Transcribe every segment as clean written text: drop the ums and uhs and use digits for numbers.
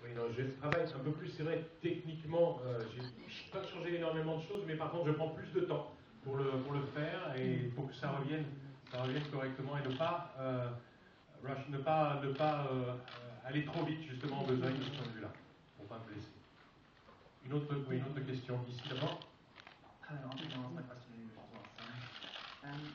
Oui, non, je travaille un peu plus, c'est vrai, techniquement, j'ai pas changé énormément de choses, mais par contre, je prends plus de temps pour le faire et pour que ça revienne correctement et ne pas, aller trop vite, justement, en besogne de ce point de vue-là, pour ne pas me blesser. Une autre question ici d'abord. Hello, I'm going to ask my question in English as well.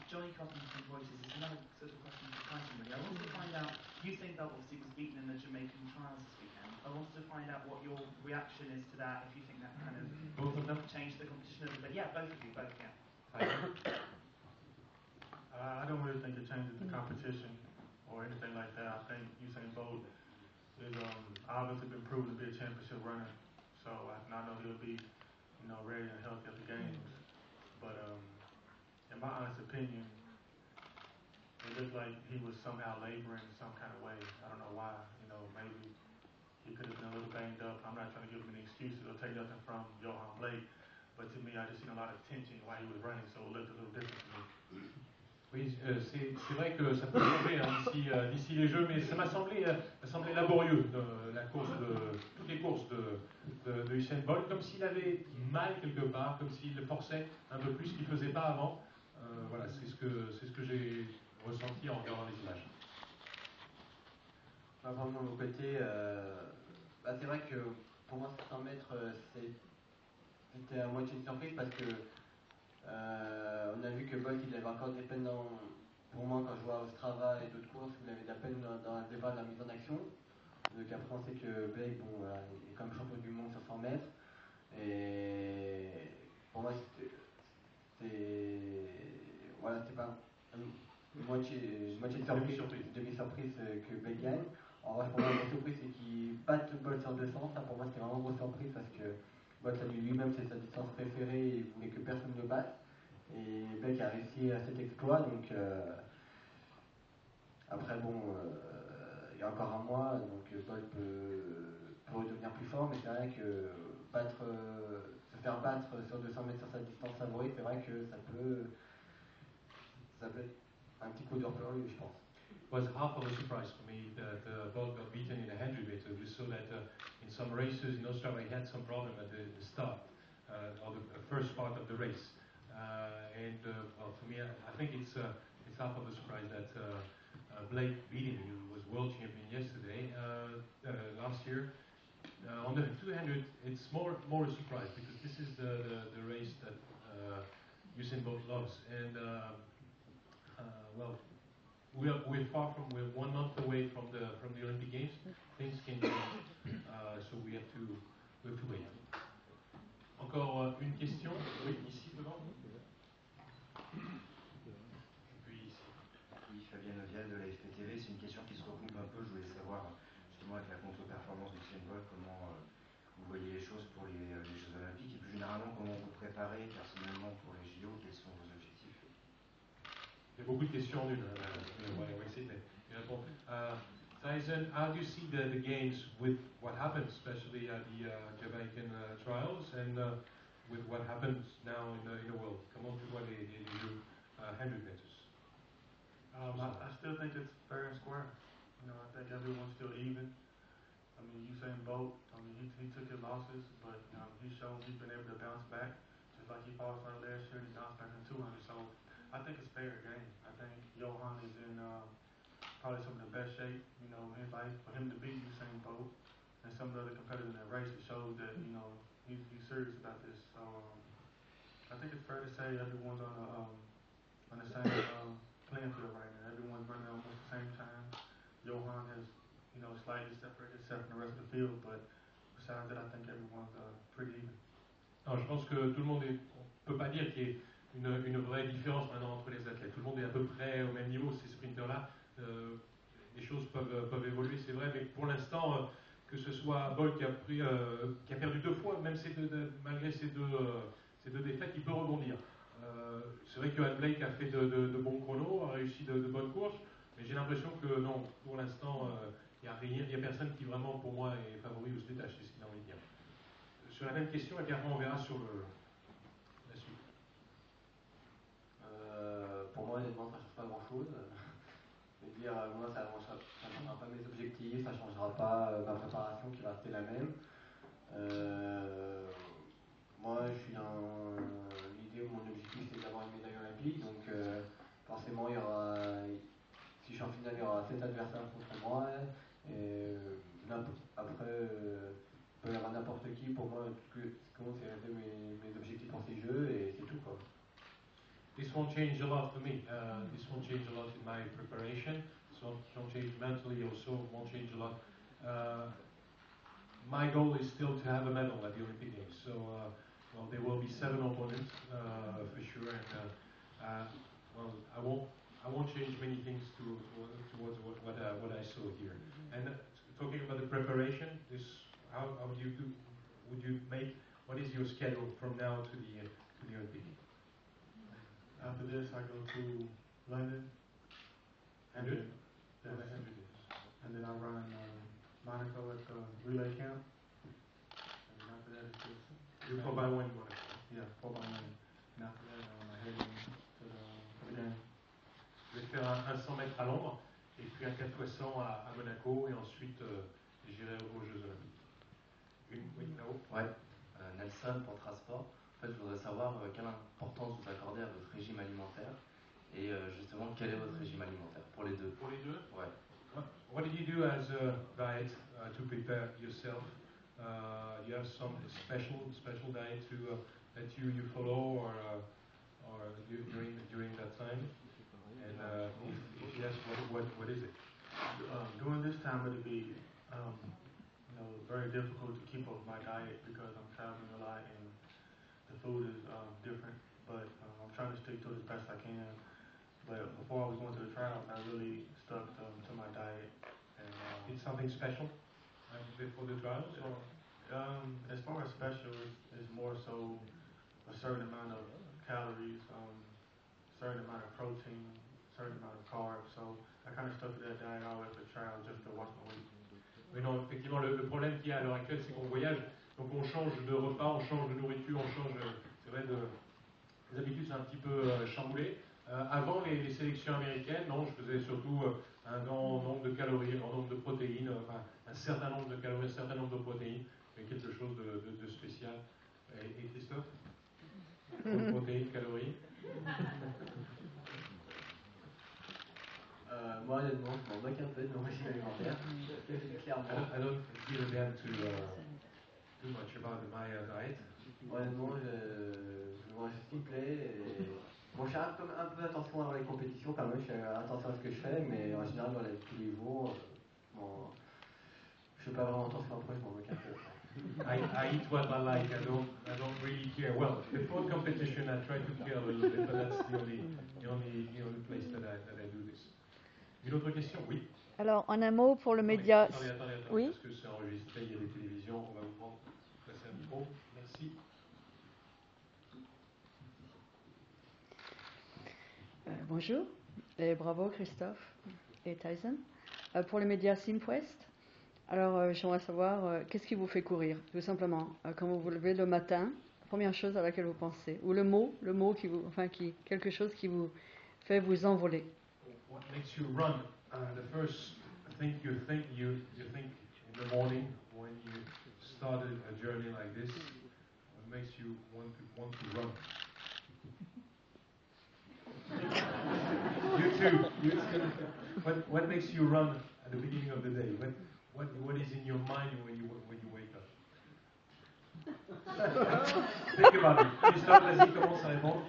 Johnny Cotton from Reuters, it's another sort of question for Tyson really. I wanted to find out, Usain Bolt obviously was beaten in the Jamaican trials this weekend. I wanted to find out what your reaction is to that, if you think that kind of Both of them? changed the competition a little bit. Yeah, both of you, both, yeah. I don't really think it changes the competition or anything like that. I think Usain Bolt is obviously been proven to be a championship runner, so I know he'll be, ready and healthy at the games. But in my honest opinion, it looked like he was somehow laboring some kind of way. I don't know why. Maybe he could have been a little banged up. I'm not trying to give him any excuses or take nothing from Johan Blake, but to me, I just seen a lot of tension while he was running, so it looked a little different to me. Oui, c'est vrai que ça peut changer d'ici les Jeux, mais ça m'a semblé laborieux, toutes les courses de Usain Bolt, comme s'il avait mal quelque part, comme s'il forçait un peu plus qu'il ne faisait pas avant. Voilà, c'est ce que j'ai ressenti en regardant les images. De mon côté, c'est vrai que pour moi 500 mètres, c'était à moitié une surprise parce que on a vu que Bolt il avait encore des peines pour moi quand je vois au Strava et d'autres courses, il avait de la peine dans le débat de la mise en action. Donc après on sait que Blake il est comme champion du monde sur 100 mètres et pour moi c'est pas une moitié de demi-surprise que Blake gagne. En vrai pour moi la surprise c'est qu'il batte Bolt sur 200, ça pour moi c'était vraiment une grosse surprise parce que Bolt a dit lui-même c'est sa distance préférée et il voulait que personne ne le batte. Et Blake a réussi à cet exploit, donc après il y a encore un mois, donc Bolt peut redevenir plus fort, mais c'est vrai que se faire battre sur 200 mètres sur sa distance favorite, c'est vrai que ça peut être un petit coup dur pour lui, je pense. It was half of a surprise for me that Bolt got beaten in a 100 meter. We saw that in some races in Australia he had some problem at the start, or the first part of the race. Well, for me, I think it's half of a surprise that Blake beat him. He was world champion yesterday, last year. On the 200, it's more a surprise because this is the race that Usain Bolt loves. And well, we're 1 month away from the Olympic Games. Things can change, so we have to wait. Encore une question? Oui, ici devant. Puis ici. Oui, Fabien Novial de la FPTV. C'est une question qui se recoupe un peu. Je voulais savoir, justement, avec la contre-performance du Usain Bolt, comment vous voyez les choses pour les Jeux Olympiques et plus généralement, comment vous préparez personnellement pour les JO. Quels sont vos objectifs? Il y a beaucoup de questions d'une. Tyson, how do you see the games with what happened, especially at the Jamaican trials, and with what happens now in the world? Comment tu vois les Jeux 100 meters? I still think it's fair and square. I think everyone's still even. I mean, Usain Bolt, he took his losses, but he's shown he's been able to bounce back, just like he fought for last year and he bounced back in 200. So I think it's fair game. I think Johan is in probably some of the best shape, in his life. For him to beat Usain Bolt and some of the other competitors in that race, it shows that, he's serious about this. So I think it's fair to say everyone's on the same playing field right now. Everyone's running almost the same time. Johan has, slightly separated himself from the rest of the field, but besides that, I think everyone's pretty even. Alors, je pense que tout le monde on peut pas dire qu'il y ait une vraie différence maintenant entre les athlètes. Tout le monde est à peu près au même niveau, ces sprinters-là. Les choses peuvent évoluer, c'est vrai, mais pour l'instant, que ce soit Bolt qui a perdu 2 fois, même malgré ces deux défaites, il peut rebondir. C'est vrai que Johan Blake a fait de bons chronos, a réussi de bonnes courses, mais j'ai l'impression que non, pour l'instant, il n'y a personne qui vraiment, pour moi, est favori ou se détache, c'est ce qu'il a envie de dire. Sur la même question, et puis après on verra sur la suite. Pour moi, honnêtement, ça ne change pas grand-chose. Je veux dire, moi, ça ne changera pas mes objectifs. objectif, ça ne changera pas ma préparation qui va rester la même. Moi, je suis dans l'idée où mon objectif c'est d'avoir une médaille olympique, donc forcément, si je suis en finale, il y aura 7 adversaires contre moi. Et après, il peut y avoir n'importe qui. Pour moi, ce qui compte, c'est rester mes objectifs pour ces jeux et c'est tout, quoi. This won't change a lot for me. This won't change a lot in my preparation. So it won't change mentally also, won't change a lot. My goal is still to have a medal at the Olympic Games. So, well, there will be 7 opponents for sure, and well, I won't change many things towards what I saw here. And talking about the preparation, how would you do? Would you make? What is your schedule from now to the Olympic? After this, I go to London, and then I run Monaco at the relay camp. And then after that, it's just You 4x1 Monaco. Yeah, 4x1. And after that, I head to the game. Je vais faire un 100 mètres à Londres et puis un 4x100 à Monaco et ensuite j'irai aux Jeux Olympiques. Oui, là-haut. Ouais, Nelson pour Trasport. En fait, je voudrais savoir quelle importance vous accordez à votre régime alimentaire et justement quel est votre régime alimentaire pour les deux. Pour les deux? Ouais. What did you do as a diet to prepare yourself? You have some special diet that you follow or during that time? And if yes, what is it? During this time, it'll be very difficult to keep up with my diet because I'm traveling a lot and the food is different. But I'm trying to stick to it as best I can. But before I was going to the trials, I really stuck to my diet. And it's something special before the trials? Or? As far as special, it's more so a certain amount of calories, certain amount of protein, certain amount of carbs. So I kind of stuck to that diet all at the trial just to watch my weight. Oui, non, effectivement, le problème qu'il y a à l'heure actuelle, c'est qu'on voyage, donc on change de repas, on change de nourriture, on change, c'est vrai, les habitudes sont un petit peu chamboulées. Avant les sélections américaines, non, je faisais surtout un grand nombre de calories, un grand nombre de protéines, enfin, un certain nombre de calories, un certain nombre de protéines, mais quelque chose de spécial. Et Christophe? Protéines, calories? Moi, honnêtement, je m'en moque un peu de mon régime alimentaire. Clairement. I don't give a damn too much about my diet. Honnêtement, je mange ce qui me plaît. Bon, je fais un peu attention avant les compétitions quand même, je fais attention à ce que je fais, mais en général, dans tous les jours, je fais pas vraiment attention après, je m'en moque un peu. I eat what I like. I don't really care. Well, before competition, I try to care a little bit, but that's the only place that I do this. Une autre question? Oui. Alors, en un mot pour le média. Attendez, oui. Parce que c'est enregistré, il y a des télévisions, on va vous prendre passer un micro. Merci. Bonjour et bravo Christophe et Tyson. Pour les médias Simquest, alors j'aimerais savoir qu'est-ce qui vous fait courir, tout simplement. Quand vous vous levez le matin, première chose à laquelle vous pensez, ou le mot qui vous, quelque chose qui vous fait vous envoler. What makes you run? The first thing you think in the morning when you started a journey like this. What makes you want to run? You too. What makes you run at the beginning of the day? What is in your mind when you wake up? Think about it. Christophe, vas-y, commence à répondre.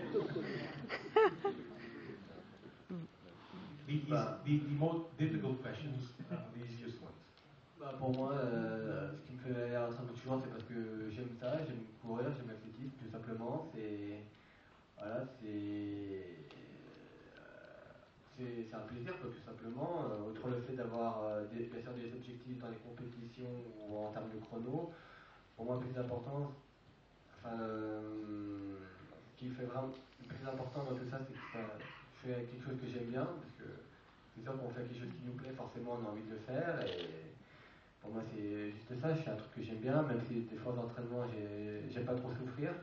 The most difficult questions are the easiest ones. Pour moi, ce qui me fait aller à la salle de toujours, c'est parce que j'aime ça, j'aime courir, j'aime l'athlétisme, tout simplement. C'est un plaisir, quoi, tout simplement. Outre le fait d'avoir bien sûr des objectifs dans les compétitions ou en termes de chrono, pour moi, le plus important, ce qui fait vraiment le plus important dans tout ça, c'est que je fais quelque chose que j'aime bien, parce que c'est sûr qu'on fait quelque chose qui nous plaît, forcément on a envie de le faire, et pour moi c'est juste ça, je fais un truc que j'aime bien, même si des fois d'entraînement j'aime pas trop souffrir,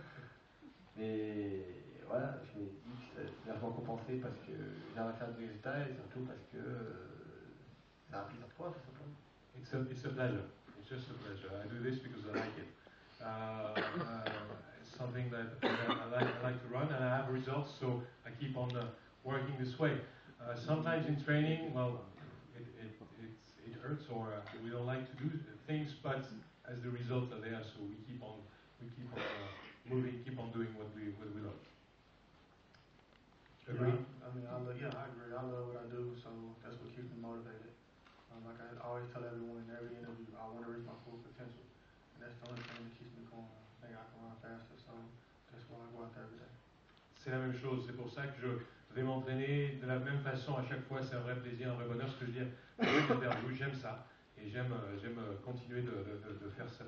mais voilà, je me dis que c'est largement compensé parce que j'arrive à faire des résultats et surtout parce que c'est un plaisir de quoi, tout simplement. It's a pleasure. It's just a pleasure. I do this because I like it. It's something that I like to run, and I have results, so I keep on working this way. Sometimes in training, well, it hurts, or we don't like to do things, but as the results are there, so we keep on moving, keep on doing what we love. Agree? I mean, I agree. I love what I do, so that's what keeps me motivated. Like I always tell everyone in every interview, I want to reach my full potential, and that's the only thing that keeps me going. I think I can run faster, so that's why I go out there every day. C'est la même chose, c'est pour ça que je vais m'entraîner de la même façon à chaque fois, c'est un vrai plaisir, un vrai bonheur, ce que je dis à chaque interview, j'aime ça, et j'aime continuer de faire ça.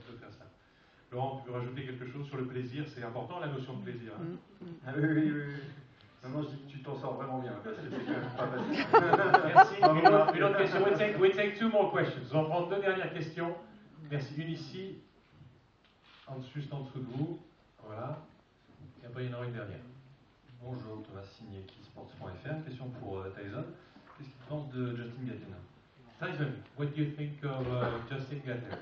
Laurent, tu veux rajouter quelque chose sur le plaisir? C'est important, la notion de plaisir. Hein? Ah oui. Maintenant, je dis que tu t'en sors vraiment bien, parce que c'est quand même pas facile. Merci. Une autre question. We'll take two more questions. On va prendre deux dernières questions. Merci. Une ici, juste en dessous de vous. Voilà. Et après, il y en aura une dernière. Bonjour, Thomas Signé, Sports.fr. Question pour Tyson. Qu'est-ce qu'il pense de Justin Gatlin? Tyson, what do you think of Justin Gatlin?